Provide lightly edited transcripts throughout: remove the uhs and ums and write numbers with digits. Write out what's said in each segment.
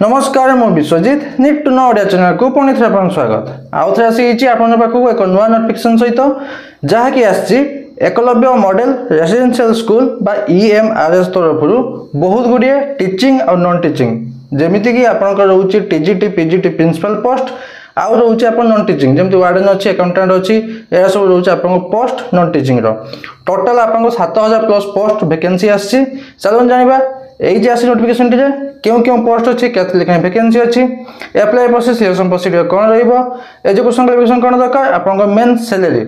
नमस्कार मु Biswajit need to know Odia channel को पुणी थे आपन स्वागत आउ थे आसी आपन पाखु एक नुआ नोटिफिकेशन सहित जहा कि आसी एकलव्य मॉडल रेसिडेंशियल स्कूल बा ईएमआरएस तरफ बहुत गुड़िए टीचिंग और नॉन टीचिंग जेमिति कि आपन रहउची टीजीटी पीजीटी प्रिंसिपल पोस्ट आउ रहउची आपन नॉन टीचिंग जेमिति वार्डन अछि अकाउंटेंट अछि एरा सब रहउची आपन पोस्ट नॉन टीचिंग रो टोटल आपन 7000 प्लस पोस्ट वैकेंसी आछि चलन जानिबा एई जे आसी नोटिफिकेशन टी जे क्यों क्यों पोस्ट अछि केते लेखा वैकेंसी अछि अप्लाई प्रोसेस सिलेक्शन प्रोसीजर कोन रहइबो एजुकेशन क्वालिफिकेशन कोन दरकार आपन मेन सैलरी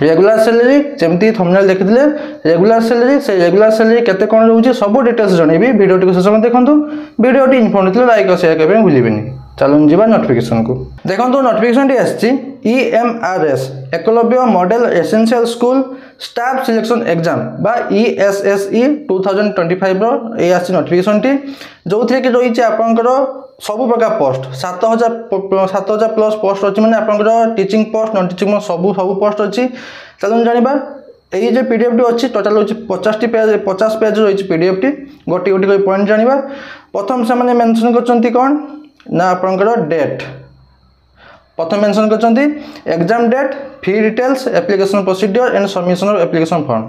रेगुलर सैलरी जेमती थंबनेल देखिदिले रेगुलर सैलरी से रेगुलर सैलरी केते कोन रहउची सब डिटेल्स जणेबी वीडियो टी शेष में देखंतु वीडियो टी इन्फॉर्मेटिव लाइक और शेयर करबे भूलिबेनी चलन जीवा नोटिफिकेशन को देखंतु नोटिफिकेशन टी आछि EMRS Eklavya model residential school staff selection exam बा ईएसएसई 2025 रो ए आछि नोटिफिकेशन टी जो थे कि रही आपनकर सब प्रकार पोस्ट 7000 प्लस पोस्ट अछि माने आपनकर टीचिंग पोस्ट नॉन टीचिंग सब पोस्ट अछि चलन जानिबा एई जे पीडीएफ टी अछि टोटल होछि 50 पेज रही पीडीएफ टी गोटी गोटी कोई पॉइंट जानिबा प्रथम से माने मेंशन करचंती कोन ना आपनकर डेट प्रथम मेंशन करचंती exam date fee details application procedure and submission of application form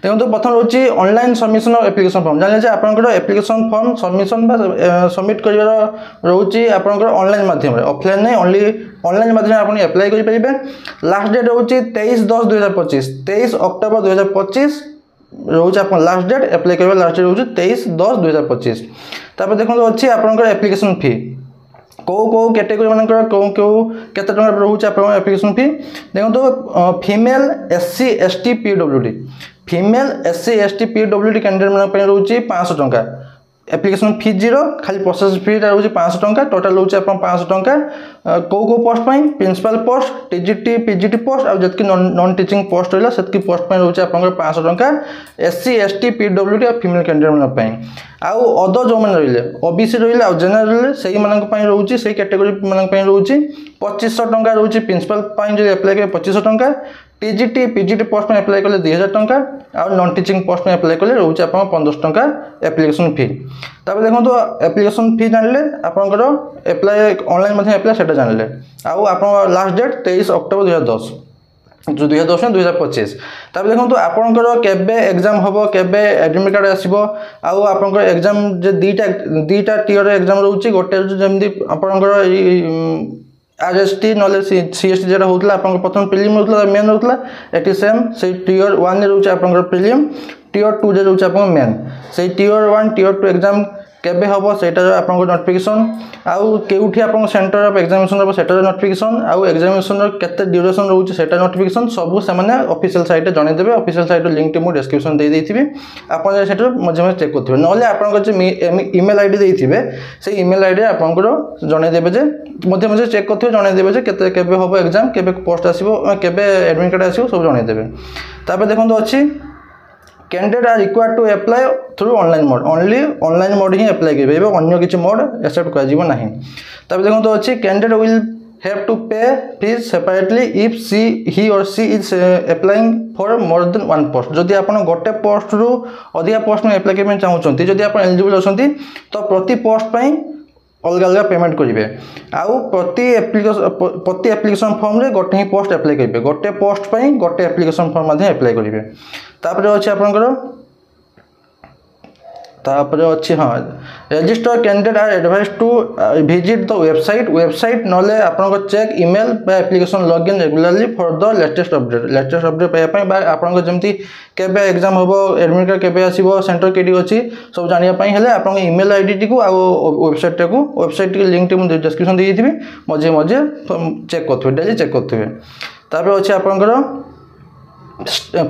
देखो प्रथम होची online submission of application form जाने जे आपनकर एप्लिकेशन फॉर्म सबमिशन बा सबमिट करिवार रहउची आपनकर ऑनलाइन माध्यम रे ऑफलाइन नै ओनली ऑनलाइन माध्यम आपण अप्लाई करि परिबे लास्ट डेट होची 23/10/2025 23 अक्टोबर 2025 रहउची आपन लास्ट डेट अप्लाई करिवा लास्ट डेट होची 23/10/2025 तापर देखो अछि आपनकर एप्लिकेशन फी को कैटेगरी मानकर को केते टका रहउची आपन एप्लिकेशन फी देखो तो female SC ST PWD female SC ST PWD candidate मान पे रहउची 500 टका एप्लिकेशन फी जीरो खाली प्रोसेस फी रहउची 500 टका टोटल रहउची आपन 500 टका को पोस्ट पई principal post TGT PGT post और जतकी नॉन टीचिंग पोस्ट रहला सेतकी पोस्ट पई रहउची आपन 500 टका एससी एसटी पीडब्ल्यूडी और फीमेल कैंडिडेट मान पई आउ अदर जो मन रहिले ओबीसी रहिले और जनरल रहिले सेही मानक पई रहउची सेही कैटेगरी मानक पई रहउची 2500 टका रहउची प्रिंसिपल पई जे अप्लाई करे 2500 टका टीजीटी पीजीटी पोस्ट में अप्लाई करले 2000 टका और नॉन टीचिंग पोस्ट में अप्लाई करले रहउची आपन 1500 टका एप्लिकेशन फी तबे देखो तो एप्लिकेशन फी जानले आपनकर अप्लाई ऑनलाइन मध्ये अप्लाई सेटा जानले आउ आपन लास्ट डेट 23 अक्टोबर 2010 जो 2010 में 2025 तब देखो तो आपनकर केबे एग्जाम होबो केबे एडमिट कार्ड आसीबो आउ आपनकर एग्जाम जे दीटा टियर एग्जाम रहउची गोटे जेमदी आपनकर आरएसटी नॉले सीएसटी जेरा होतला आपन प्रथम प्रीलिम होतला मेन होतला एटी सेम से टियर 1 ने रहउची आपन प्रीलिम टियर 2 जे रहउची आपन मेन से टियर 1 टियर 2 एग्जाम केबे होबो सेटा आपन नोटिफिकेशन आउ केउठी आपन सेंटर ऑफ एग्जामिनेशन रो सेटा नोटिफिकेशन आउ एग्जामिनेशन रो केते ड्यूरेशन रहउची सेटा नोटिफिकेशन सब से माने ऑफिशियल साइट रे जणे देबे ऑफिशियल साइट रो लिंक टे मु डिस्क्रिप्शन दे देथिबे आपन सेटा मजे मजे चेक करथिबे नले आपन जे ईमेल आईडी देथिबे से ईमेल आईडी आपन को जणे देबे जे मजे मजे चेक करथिबे जणे देबे जे केते केबे होबो एग्जाम केबे पोस्ट आसीबो केबे एडमिट कार्ड आसीबो सब जणे देबे ताबे देखंतो अछि candidate are required to apply through online mode only online mode ही अप्लाई करिबे अन्य किछि मोड एक्सेप्ट कर जीवो नाही तब देखो तो अछि candidate will have to pay fees separately if he or she is applying for more than one post जदि आपण गोटे पोस्ट रु अधिका पोस्ट में अप्लाई करबे चाहउछंती जदि आपण एलिजिबल अछंती तो प्रति पोस्ट पई अलग अलग पेमेंट करिवे आउ प्रति एप्लिकेशन फॉर्म रे गोटे ही पोस्ट अप्लाई करिवे गोटे पोस्ट पई गोटे एप्लिकेशन फॉर्म मध्ये अप्लाई करिवे तापर अछि आपनकर तापर अछि हां register candidate are advise to visit the website नले आपनकर चेक ईमेल बा application login regularly for the latest update पाया पई बा आपनकर जेमती केबे एग्जाम होबो एडमिट कार्ड केबे आसीबो सेंटर केडी अछि सब जानिया पई हेले आपन ईमेल आईडी टी को आ वेबसाइट के लिंक टी मु डिस्क्रिप्शन दे दिथिबे मजे मजे चेक करथबे डेली चेक करथबे तापर अछि आपनकर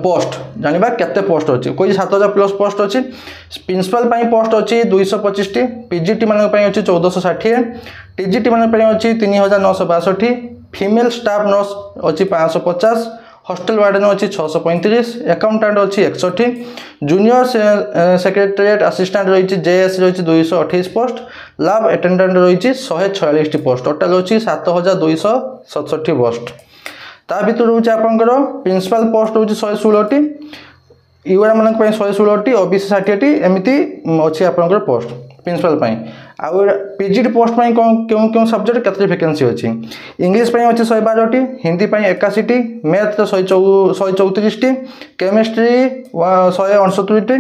पोस्ट जानिबा केते पोस्ट अछि कोई 7000 प्लस पोस्ट अछि प्रिंसिपल पई पोस्ट अछि 225 टी पीजीटी माने पई अछि 1460 टीजीटी माने पई अछि 3962 फीमेल स्टाफ नर्स अछि 550 हॉस्टल वार्डन अछि 635 अकाउंटेंट अछि 61 जूनियर सेक्रेटरीट असिस्टेंट रहिछि जेएस रहिछि 228 पोस्ट लैब अटेंडेंट रहिछि 146 टी पोस्ट टोटल अछि 7267 पोस्ट ता भितर रहउछि आपनकर प्रिंसिपल पोस्ट रहउछि 116 टी यूआर मानक पई 116 टी ओबीसी 60 टी एमिति अछि आपनकर पोस्ट प्रिंसिपल पई आउ पीजीटी पोस्ट में क्यों क्यों सब्जेक्ट केतटी वैकेंसी अच्छी इंग्लिश अच्छी 112 हिंदी 81 मैथ 134 केमिस्ट्री 169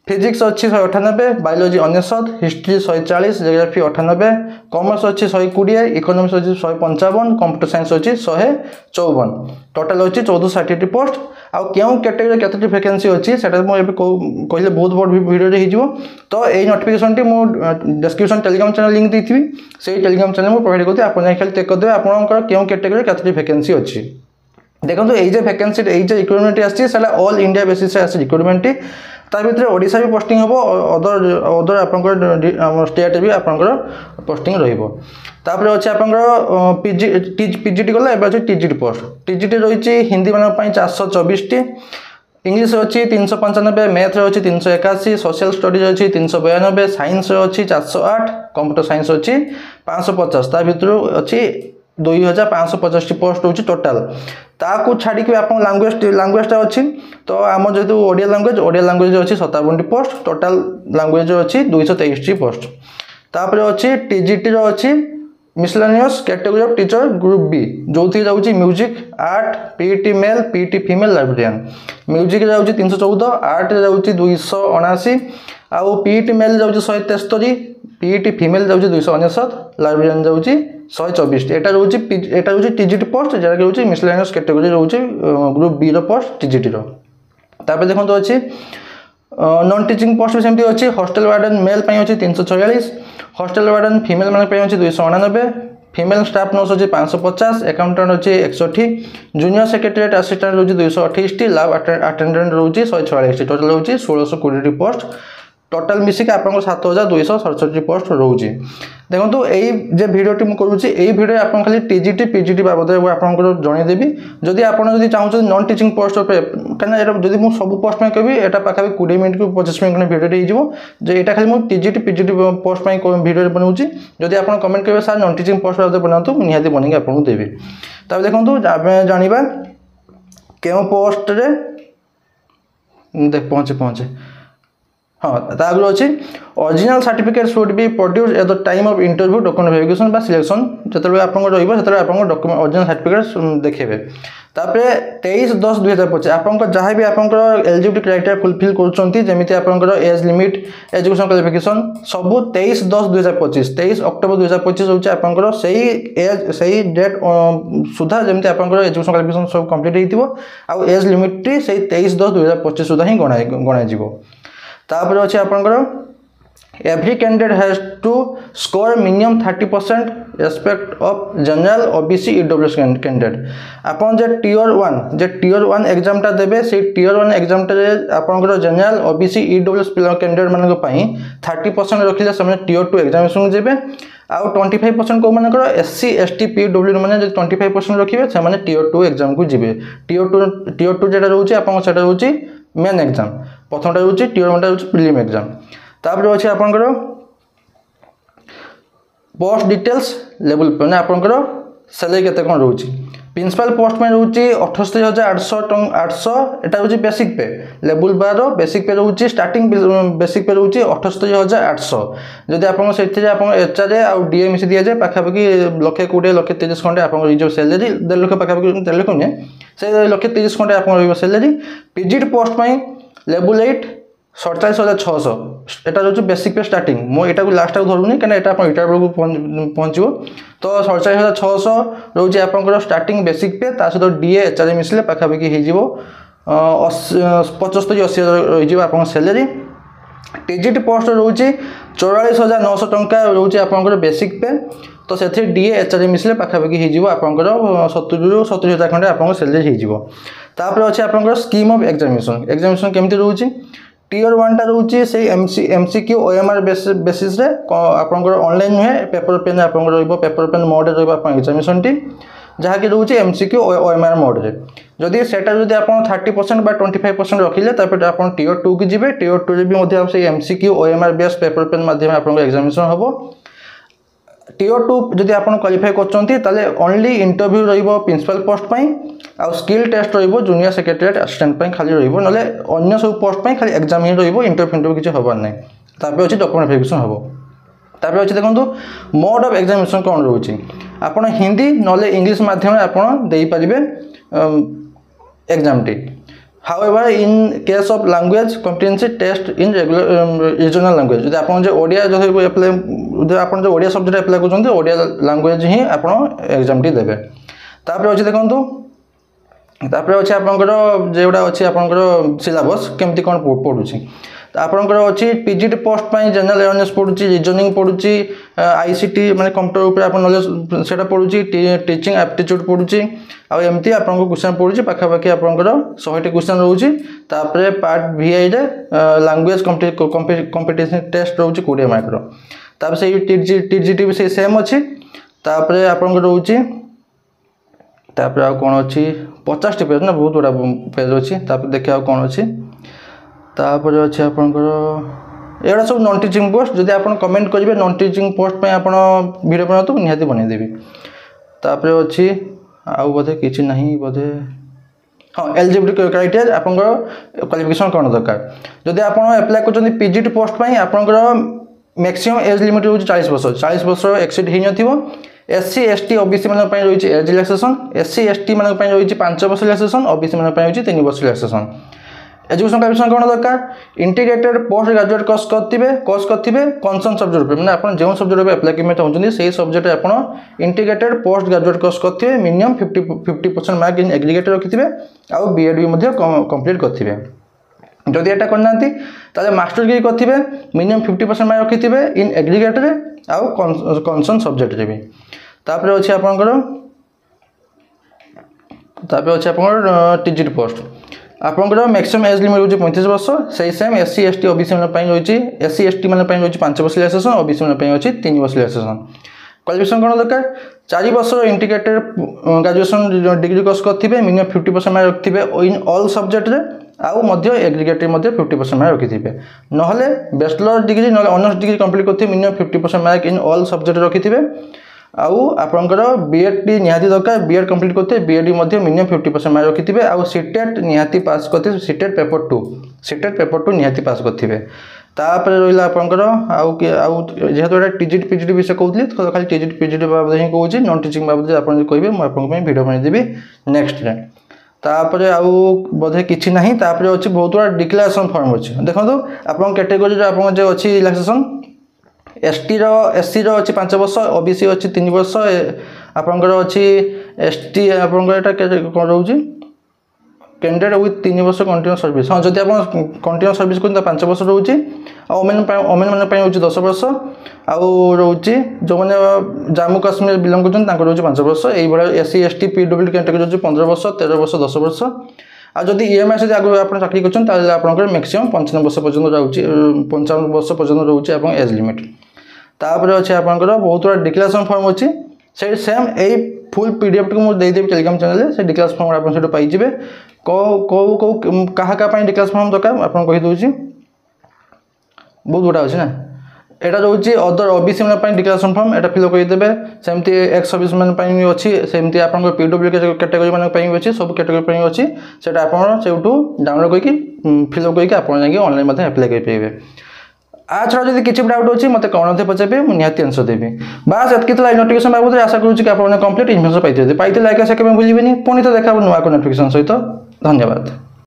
फिजिक्स अच्छी 198 बायोलॉजी 99 हिस्ट्री 140 जियोग्राफी 98 कॉमर्स अच्छी 120 इकोनॉमिक्स अच्छी 155 कंप्यूटर साइंस अच्छी 154 टोटाल अच्छी 1460 पोस्ट आउ क्यों कैटेगरी केतटी वैकेंसी अच्छी से कहले बहुत बड़ वीडियो हो तो यही नोटिफिकेशन मुझे डिस्क्रिप्शन टेलीग्राम चैनल लिंक देती से टेलीग्राम चैनल मुझे प्रोवाइड करते आप खाली चेक करदे आपंकर क्यों कैटेगरी केतटी वैकेंसी अच्छी देखो ये वैकेंसी ये रिक्रुटमेंट आसी ऑल इंडिया बेसिस आसी रिक्रुटमेंट भितर ओडिशा भी पोस्टिंग हम अदर अदर आप स्टेट भी आपंकर पोस्टिंग रही अच्छे आप पीजीटी गला अच्छे टीजीटी पोस्ट टीजीटी रही हिंदी मान 424 इंग्लिश अच्छी 395 मैथ अच्छी 381 सोशल स्टडीज अच्छी 392 साइंस अच्छी 408 कंप्यूटर साइंस अच्छी 550 ता भितर अच्छी 2550 पोस्ट होची टोटाल ताकू छाड़ी के आप लैंग्वेजटा अच्छी तो आम जेहतु ओडिया लैंग्वेज अच्छी 57 पोस्ट टोटाल लैंग्वेज अच्छी 223 पोस्ट तापर अच्छी टीजीटी अच्छी miscellaneous category of teacher group B जो थी जाऊँगी music art PET male PET female librarian music जाऊँगी 314 आर्ट जाऊँगी 279 आउ पीईटी मेल जाऊँगी 173 पीईटी फीमेल जाऊँगी 299 लाइब्रेरियन जाऊँगी 124 एटा रोचे टीजीटी पोस्ट जरा रोचे मिसलेनियस कैटेगरी रोचे ग्रुप बी रो पोस्ट टीजीटी रो तापर देखो तो अच्छी नॉन टीचिंग पोस्ट भी सेमती अच्छी हॉस्टल वार्डन मेल अच्छी 346 हॉस्टल वार्डन फीमेल मान अच्छी 299 फीमेल स्टाफ नर्स अच्छी 550 अकाउंटेंट अच्छी 160 जूनियर सेक्रेटरीट असिस्टेंट रोचे 228 लैब अटेंडेंट रोचे 146 टोटाल रोचे 1620 पोस्ट टोटाल मिसिक आप 7267 पोस्ट रोचे देखो यही जो भिडियोटी मुझे करुँची यही भिडियो आप खाली टीजीटी पीजीटी बाबद आपको जनईदेवी जदि आप चाहते नॉन टीचिंग पोस्ट कहीं जब मुझे सब पोस्ट में कभी यहाँ पाखापी 20 मिनट को 25 मिनट भिडियो हो यहाँ खाली मुझे टीजीटी पीजीटी पोस्ट में भिडियो बनाऊँगी जदि आप कमेंट करेंगे सार नॉन टीचिंग पोस्ट बाबद बनातु निहाती बनई आपको देवी तब देखो जाना क्यों पोस्ट देख पहुँचे हाँ तागुर अच्छी original certificate should be produce at the time of interview document verification बा सिलेक्शन जो आपको डॉक्यूमेंट ओरिजिनल सर्टिफिकेट देखिए तापर 23/10/2025 आपंकर जहाँ भी आपंकर एलिजिबिलिटी क्राइटेरिया फुलफिल करुँच आपंकर एज लिमिट एजुकेशन क्वालिफिकेशन सबू 23/10/2025 23 अक्टोबर 2025 हूँ आपंकर सही डेट सुधा जमी आपंकर एजुकेशन क्वालिफिकेशन सब कम्प्लीट हो एज लिमिट से 23/10/2025 सुधा ही गणाइज तापर अच्छे आपंकर every candidate has to score minimum 30% respect of general OBC EWS candidate आपन जे टीयर 1 एग्जामटा देबे से टीयर 1 एग्जामटा आपनकर जनरल ओबीसी ईडब्ल्यूएस कैंडिडेट मानक पई 30% रखिले समय टीयर 2 एग्जामिनेशन जेबे आउ 25% को मानकर एससी एसटी पीडब्ल्यू माने जे 25% रखिबे से माने टीयर 2 एग्जाम को जिबे टीयर 2 जेटा रहउची आपन सेटा रहउची मेन एग्जाम प्रथमटा रहउची टीयर 1 टा रहउची प्रीलिम एग्जाम तापर अच्छे आपंकर पोस्ट डिटेल्स लेवल मैंने आपंकर सैलरी केते कौन रोचे प्रिंसिपल पोस्ट में रोचे 68,800 एटा रोचे बेसिक पे लेवल 12 बेसिक पे रोचे स्टार्टिंग बेसिक पे रोचे 68,800 जदि आप एचआरए आ डीए मिसी दि जाए पाखापाखि 1,20,1,30 खंडे आप सैलरी 1.5 लाख पाखापाखि 1.5 लाख नुहे से 1,30,000 खंडे आप सैलरी पीजीटी पोस्ट में लेवल 8 47,600 एटा जो बेसिक पे स्टार्टिंग मुझे लास्ट धरुनी कहीं इटा बेलू पहुँचो तो 47,600 रोचे आपंकर स्टार्टिंग बेसिक पे ता सहित डीए एचआरए मिसले पाखापाखि हो 75,80 रही आप सैलरी टीजीटी पोस्ट रोचे 44,900 टंका रोचे आपंकर बेसिक पे तो से डीए एचआरए मिसले पाखापाखि हो आपंकर 70,000 खंडे आप सैलरी होपर अच्छे आपंकर स्कीम ऑफ एग्जामिनेशन केमती रोचे टीयर 1 टा रोचे से एमसीक्यू ओएमआर बेसिस रे आपंकर ऑनलाइन नुहे पेपर पेन आपंकर पेपर पेन मोड रे एग्जामिनेशन टी जहाँकि रोचे एमसीक्यू ओएमआर मोड रे जदि सेटा जदि आप 30% बा 25% रखिले तापर आप टीयर 2 की जिबे टीयर 2 रे भी मध्य से MCQ OMR base paper pen माध्यम आपंकर एग्जामिनेशन हबो टीयर 2 जदि आप क्वालिफाई करछंती ताले ओनली इंटरव्यू रहिबो प्रिंसिपल पोस्ट पई आ स्किल टेस्ट रहिबो जूनियर सेक्रेटरीट असिस्टेंट पई खाली रहिबो नले अन्य सब पोस्ट पई खाली एग्जाम ही रहिबो इंटरव्यू किछि हबार नै तापर अछि डॉक्यूमेंट वेरिफिकेशन हबो तापर अच्छे देखो मोड ऑफ एग्जामिनेशन कौन रोचे आपण हिंदी नले इंग्लिश माध्यम आपण दे पारिबे एग्जाम टी however in case of language competency test in regular regional language जब आपण जो ओडिया जो अप्लाई जो आपण जो ओडिया सब्जेक्ट अप्लाई करछन ओडिया लैंग्वेज ही आपण एग्जाम टी देबे तापर अच्छे देखो तापर अच्छे आपंकर जोड़ा अच्छे आपंकर सिलेबस केमती कौन पढ़ुची आपंकर अच्छी पीजीटी पोस्ट पर जनरल अवेयरनेस पढ़ुची रीजनिंग पढ़ुची आईसीटी माने कंप्यूटर ऊपर आप नॉलेज सेटा पढ़ुची टीचिंग एप्टीट्यूड पढ़ुची आ एमती आपन क्वेश्चन पढ़ुची पाखापाखि आपंकर 100टी क्वेश्चन रोची तापर पार्ट VI रे लैंग्वेज कॉम्पिटिशन टेस्ट रोची 20 मार्क रो तापर से टीजीटी भी से सेम अछि तापर आपंकर रोची तापर आ कौन अच्छी 50टी पेज ना बहुत बड़ा पेज अच्छी तापर देखिए कौन अच्छी तापर अच्छे आपंकर एगुड़ा सब नॉन टीचिंग पोस्ट जदि आप कमेंट करेंगे नॉन टीचिंग पोस्ट पे आप वीडियो बना तो निहाती बनईदेवी तापर अच्छी आउ बोधे किसी ना बोधे हाँ एलिजिबिलिटी क्राइटेरिया आपंकर क्वालिफिकेशन कौन दरकार जदि आप अप्लाई कर पीजीटी पोस्ट पर आपंकर मैक्सिमम एज लिमिट हो 40 वर्ष एक्सीड हो SC ST OBC मान रही एज रिलैक्सेशन SC ST मान रही 5 वर्ष रिलैक्सेशन OBC मान रही 3 वर्ष रिलैक्सेशन एजुकेशन क्वालिफिकेशन कौन दरकार इंटीग्रेटेड पोस्ट ग्रेजुएट कोर्स करथिबे कंसर्न सब्जेक्ट पे माने आपण जे सब्जेक्ट पे अप्लाई करबे चाहउछन सेही सब्जेक्ट आपण इंटीग्रेटेड पोस्ट ग्रेजुएट कोर्स करथिबे मिनिमम 50% मार्क इन एग्रीगेट रखिथिबे आ बीएड भी मध्ये कंप्लीट करथिबे जदि एटा करना ताले मास्टर डिग्री करथिबे मिनिमम 50% मार्क रखिथिबे इन एग्रीगेट रे आ कंसर्न सब्जेक्ट रे भी तापर अछि आपनकर टीजीटी पोस्ट आपनकर मैक्सिमम एज लिमिट होची 35 वर्ष सही सेम SC ST OBC मान पई होची SC ST मान पई होची 5 वर्ष रिलैक्सेशन OBC मान पई होची 3 वर्ष रिलैक्सेशन क्वालिफिकेशन कौन दरकार 4 वर्ष इंटीग्रेटेड ग्रेजुएशन डिग्री कोर्स करथिबे मिनिमम 50% मार्क रखिथिबे इन ऑल सब्जेक्ट रे आउ मध्य एग्रीगेट रे मध्य 50% मार्क रखिथिबे नहले बैचलर डिग्री नहले ऑनर्स डिग्री कंप्लीट करथिबे minimum 50% mark in all subject रखिथिबे आउ आपनकर बीएड टी निहाती दरकार बीएड कंप्लीट करते बीएड मध्ये मिनिमम 50% मार्क रखिथिबे आउ सीटेट निहाती पास करते सीटेट पेपर 2 निहाती पास करथिबे तापर रहिला आपनकर आउ जेहेतु एटा टीजीटी पीजीटी विषय कहउतली तो खाली टीजीटी पीजीटी बाबद ही कहउची नॉन टीचिंग बाबद आपन कहबे म आपन पे वीडियो बनै देबी नेक्स्ट रे तापर आउ बोधे किछि नाही तापर अछि बहुत बड़ा डिक्लेरेशन फॉर्म अछि देखंतु आपन कैटेगरी रे आपन जे अछि रिलैक्सेशन ST रो SC रो अछि 5 वर्ष OBC अछि 3 वर्ष आपनकर अछि ST आपनकर एटा कोन रहउची कैंडिडेट विथ 3 वर्ष कंटिन्यूअस सर्विस हाँ जदि आप कंटिन्यूअस सर्विस कर 5 वर्ष रोचे ओमेन मान होची 10 वर्ष आउ रोचे जो मैंने जम्मू काश्मीर बिलोंग कर रोचे 5 वर्ष यही SC ST PWD कैटेगरी रोचे 15 वर्ष 13 वर्ष 10 वर्ष आदि EMI से आगे आप चाकरी कर मैक्सिमम 55 वर्ष पर्यटन रोचे 55 वर्ष पर्यटन रोचे एज लिमिट तापर अच्छे आपंकर बहुत बड़ा डिक्लेरेशन फॉर्म अच्छी से सेम यही फुल PDF टी मुझे देदेवी टेलीग्राम चैनल से डिक्लेरेशन फॉर्म आप पाइबे कौ क्या डिक्लेरेशन फॉर्म दरकार आपको कहीदे बहुत गुड़ा अच्छे ना यहाँ रोचे अदर OBC मान डिक्लेरेशन फॉर्म एटा फिल करदेवे सेमती एक्स सर्विस मैन अच्छी सेमती आप PWD कैटेगरी मान अच्छी सब कैटेगरी अच्छी से डाउनलोड करके फिल करके आप ऑनलाइन अप्लाई करेंगे आ छड़ा जब किसी डाउट अच्छी मत कौन पचारे मुझे निहाती आंसर देवी बास एतकी नोटिफिकेशन बाबद आशा करूँ कि आप कंप्लीट इनफर्मेशन पाई लाइक आशा केवल भूलें पुणी तो देखा नुआ को नोटिफिकेशन सहित धन्यवाद।